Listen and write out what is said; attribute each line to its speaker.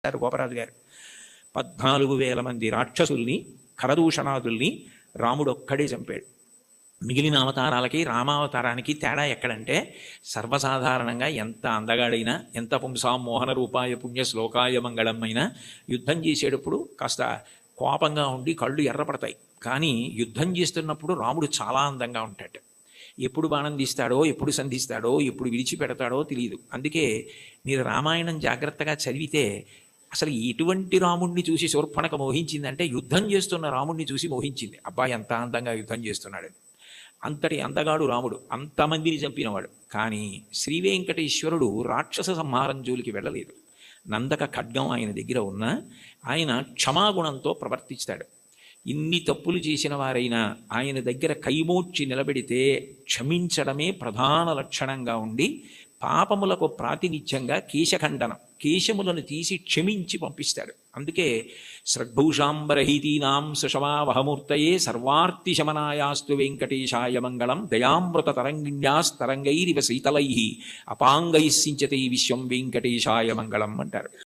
Speaker 1: గోపరాజు గారు 14,000 మంది రాక్షసుల్ని ఖరదూషణాదుల్ని రాముడు ఒక్కడే చంపాడు. మిగిలిన అవతారాలకి రామావతారానికి తేడా ఎక్కడంటే, సర్వసాధారణంగా ఎంత అందగాడైనా, ఎంత పుంసామోహన రూపాయ పుణ్య శ్లోకాయ మంగళం అయినా యుద్ధం చేసేటప్పుడు కాస్త కోపంగా ఉండి కళ్ళు ఎర్రపడతాయి. కానీ యుద్ధం చేస్తున్నప్పుడు రాముడు చాలా అందంగా ఉంటాడు. ఎప్పుడు బాణం తీస్తాడో, ఎప్పుడు సంధిస్తాడో, ఎప్పుడు విడిచిపెడతాడో తెలియదు. అందుకే మీరు రామాయణం జాగ్రత్తగా చదివితే అసలు ఎటువంటి రాముణ్ణి చూసి శూర్పణఖ మోహించిందంటే, యుద్ధం చేస్తున్న రాముణ్ణి చూసి మోహించింది. అబ్బాయి ఎంత అందంగా యుద్ధం చేస్తున్నాడు. అంతటి అందగాడు రాముడు, అంతమందిని చంపినవాడు. కానీ శ్రీవేంకటేశ్వరుడు రాక్షస సంహారం జోలికి వెళ్ళలేదు. నందక ఖడ్గం ఆయన దగ్గర ఉన్నా ఆయన క్షమాగుణంతో ప్రవర్తిస్తాడు. ఇన్ని తప్పులు చేసిన వారైనా ఆయన దగ్గర కైమోడ్చి నిలబెడితే క్షమించడమే ప్రధాన లక్షణంగా ఉండి, పాపములకు ప్రాతినిధ్యంగా కేశఖండనం, కేశములను తీసి క్షమించి పంపిస్తాడు. అందుకే శ్రగ్భూషాంబరహీతీనాం సుషమావహమూర్తయే సర్వార్తి శమనాయాస్తు వెంకటేశాయ మంగళం దయామృత తరంగిణ్యాస్తరంగైరివ శీతలై అపాంగై సించతే విశ్వం వెంకటేశాయ మంగళం అంటారు.